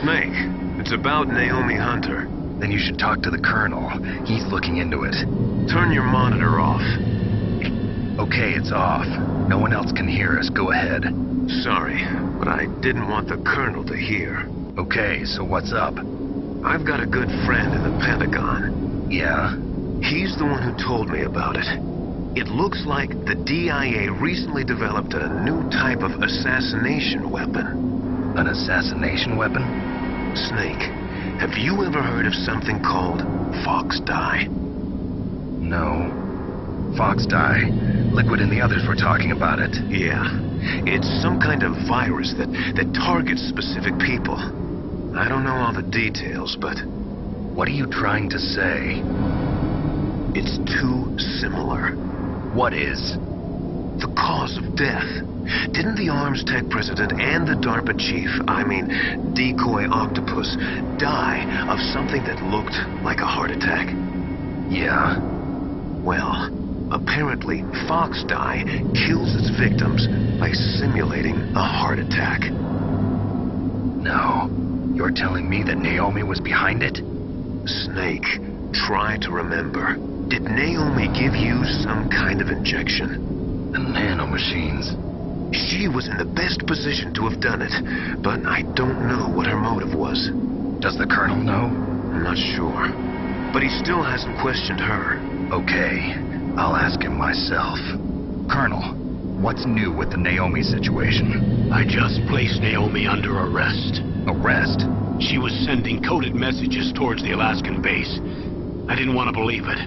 Snake, it's about Naomi Hunter. Then you should talk to the Colonel. He's looking into it. Turn your monitor off. Okay, it's off. No one else can hear us. Go ahead. Sorry, but I didn't want the Colonel to hear. Okay, so what's up? I've got a good friend in the Pentagon. Yeah? He's the one who told me about it. It looks like the DIA recently developed a new type of assassination weapon. An assassination weapon? Snake, have you ever heard of something called Fox Dye? No. Fox Dye. Liquid and the others were talking about it. Yeah. It's some kind of virus that targets specific people. I don't know all the details, but... What are you trying to say? It's too similar. What is? The cause of death. Didn't the Arms Tech president and the DARPA chief, Decoy Octopus, die of something that looked like a heart attack? Yeah. Well, apparently Fox Dye kills its victims by simulating a heart attack. No. You're telling me that Naomi was behind it? Snake, try to remember. Did Naomi give you some kind of injection? The nanomachines. She was in the best position to have done it, but I don't know what her motive was. Does the Colonel know? I'm not sure. But he still hasn't questioned her. Okay, I'll ask him myself. Colonel, what's new with the Naomi situation? I just placed Naomi under arrest. Arrest? She was sending coded messages towards the Alaskan base. I didn't want to believe it,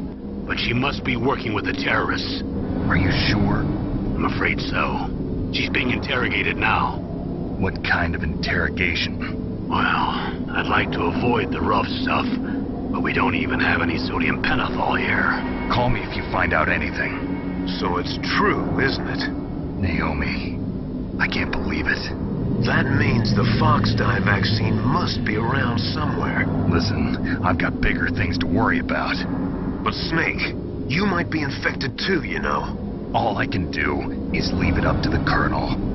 but she must be working with the terrorists. Are you sure? I'm afraid so. She's being interrogated now. What kind of interrogation? Well, I'd like to avoid the rough stuff, but we don't even have any sodium pentothal here. Call me if you find out anything. So it's true, isn't it? Naomi, I can't believe it. That means the Fox dye vaccine must be around somewhere. Listen, I've got bigger things to worry about. But Snake, you might be infected too, you know. All I can do is leave it up to the Colonel.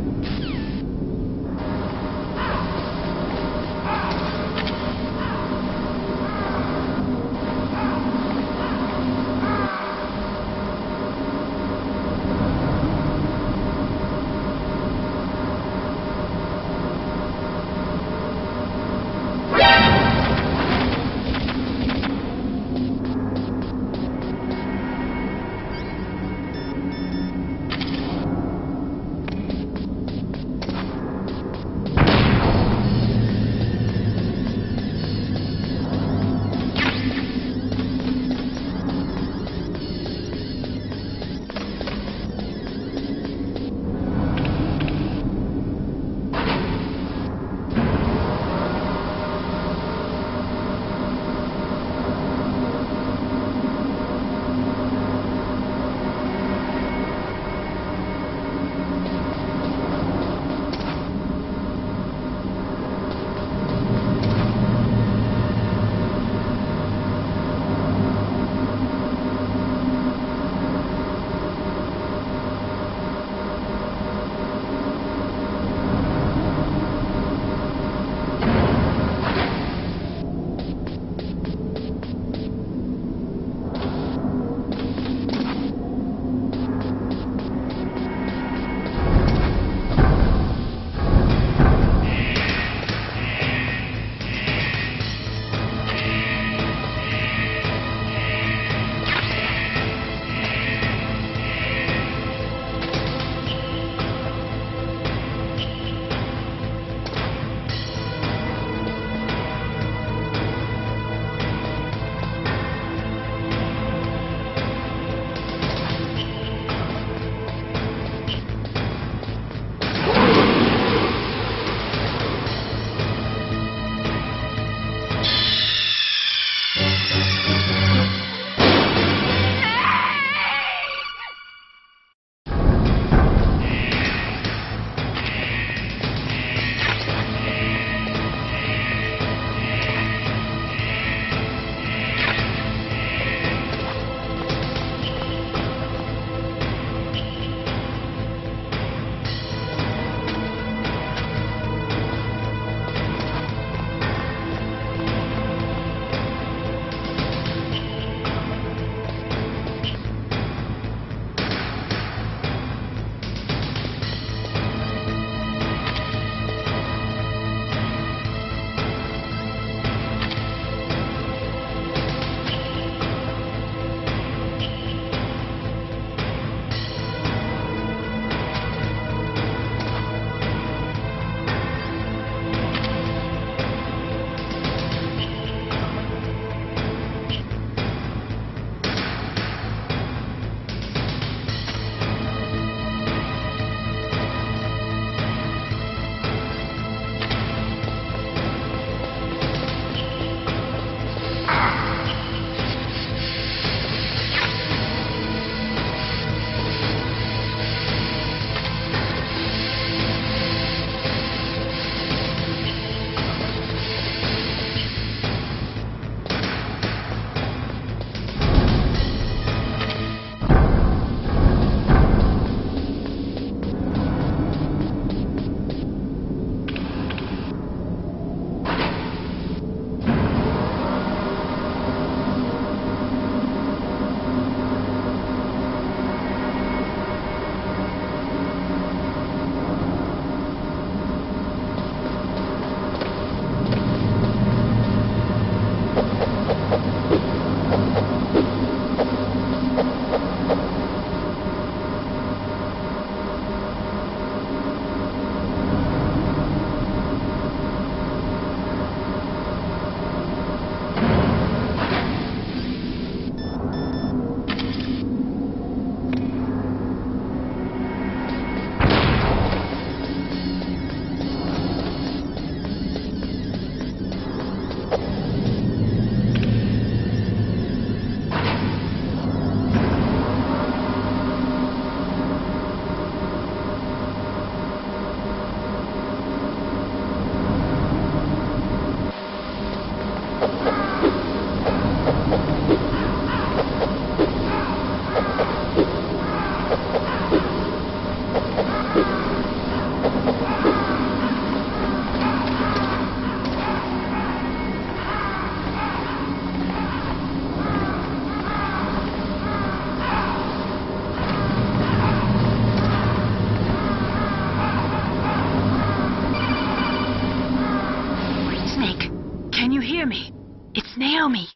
It's Naomi.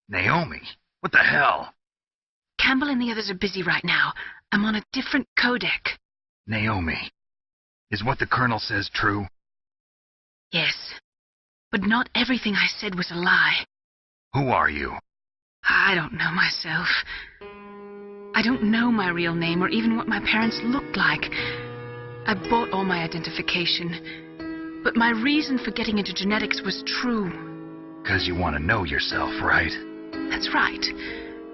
Naomi? What the hell? Campbell and the others are busy right now. I'm on a different codec. Naomi, is what the Colonel says true? Yes. But not everything I said was a lie. Who are you? I don't know myself. I don't know my real name or even what my parents looked like. I bought all my identification. But my reason for getting into genetics was true. 'Cause you want to know yourself, right? That's right.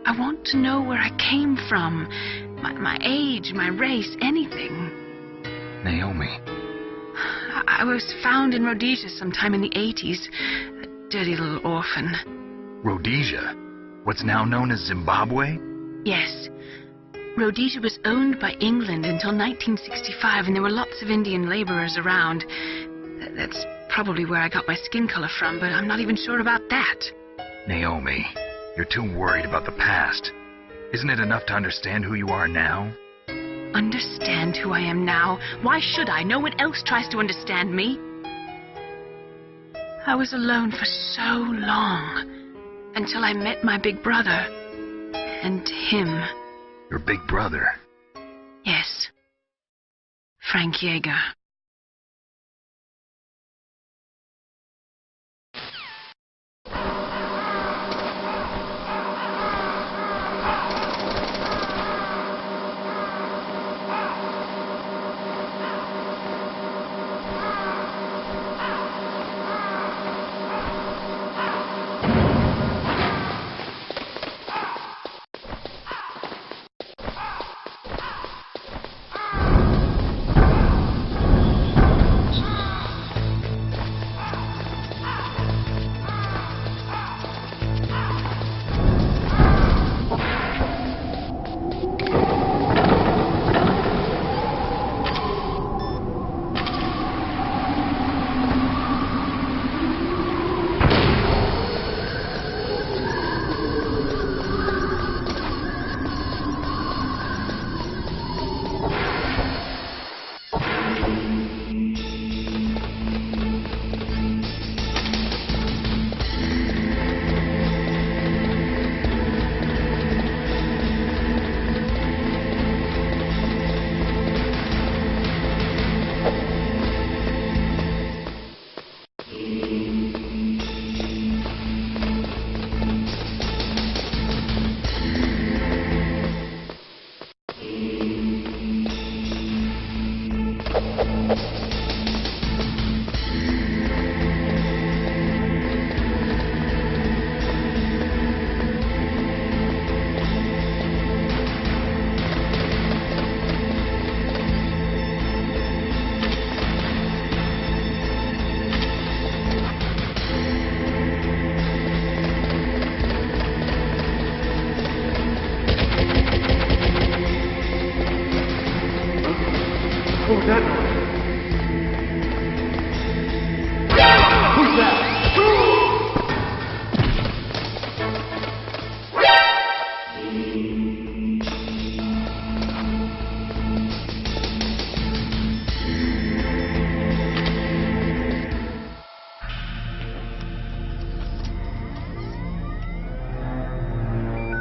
I want to know where I came from. My age, my race, anything. Naomi. I was found in Rhodesia sometime in the 80s. A dirty little orphan. Rhodesia? What's now known as Zimbabwe? Yes. Rhodesia was owned by England until 1965, and there were lots of Indian laborers around. That's probably where I got my skin color from, but I'm not even sure about that. Naomi, you're too worried about the past. Isn't it enough to understand who you are now? Understand who I am now? Why should I? No one else tries to understand me. I was alone for so long, until I met my big brother. And him. Your big brother? Yes. Frank Yeager.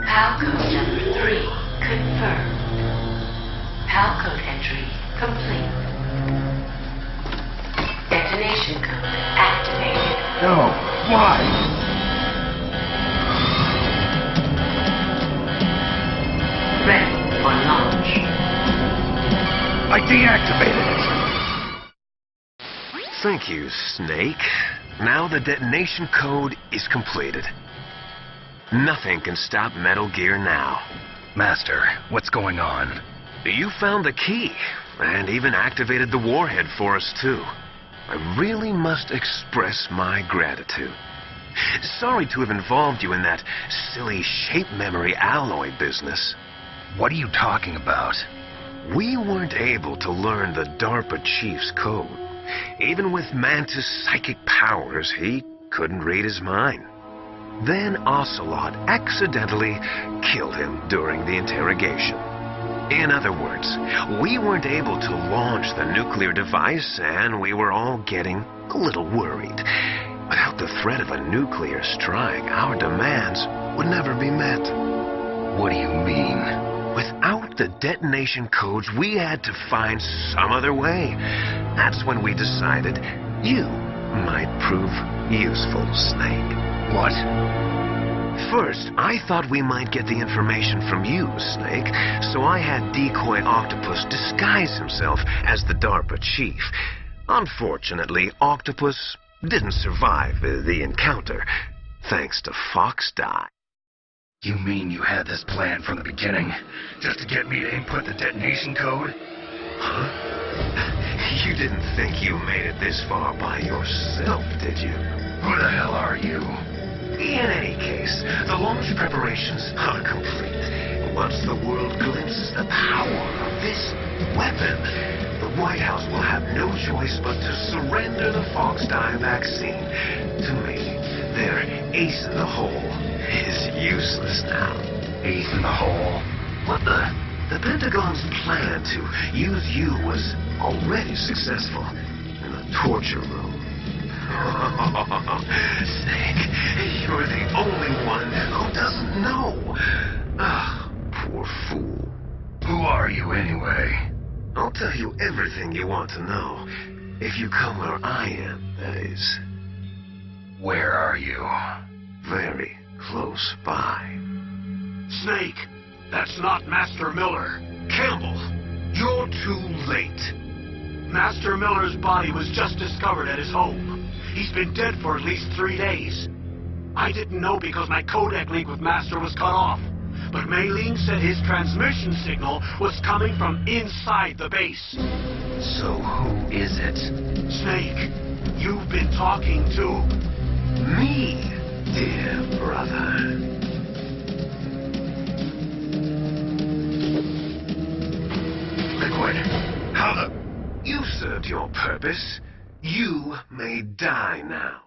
Palcode number 3 confirmed. Palcode entry complete. Detonation code activated. No, why? Ready for launch. I deactivated it. Thank you, Snake. Now the detonation code is completed. Nothing can stop Metal Gear now. Master, what's going on? You found the key, and even activated the warhead for us, too. I really must express my gratitude. Sorry to have involved you in that silly shape memory alloy business. What are you talking about? We weren't able to learn the DARPA chief's code. Even with Mantis' psychic powers, he couldn't read his mind. Then Ocelot accidentally killed him during the interrogation. In other words, we weren't able to launch the nuclear device, and we were all getting a little worried. Without the threat of a nuclear strike, our demands would never be met. What do you mean? Without the detonation codes, we had to find some other way. That's when we decided you might prove useful, Snake. What? First, I thought we might get the information from you, Snake, so I had Decoy Octopus disguise himself as the DARPA chief. Unfortunately, Octopus didn't survive the encounter, thanks to Fox Die. You mean you had this plan from the beginning, just to get me to input the detonation code? Huh? You didn't think you made it this far by yourself, did you? Who the hell are you? In any case, the launch preparations are complete. Once the world glimpses the power of this weapon, the White House will have no choice but to surrender the Fox Die vaccine to me. Their ace in the hole is useless now. Ace in the hole? But the Pentagon's plan to use you was already successful in the torture room. Snake, you're the only one who doesn't know. Ah, poor fool. Who are you anyway? I'll tell you everything you want to know. If you come where I am, that is. Where are you? Very close by. Snake, that's not Master Miller. Campbell, you're too late. Master Miller's body was just discovered at his home. He's been dead for at least 3 days. I didn't know because my codec link with Master was cut off. But Mei Ling said his transmission signal was coming from inside the base. So who is it? Snake, you've been talking to... Me, dear brother. Liquid, how the... You served your purpose. You may die now.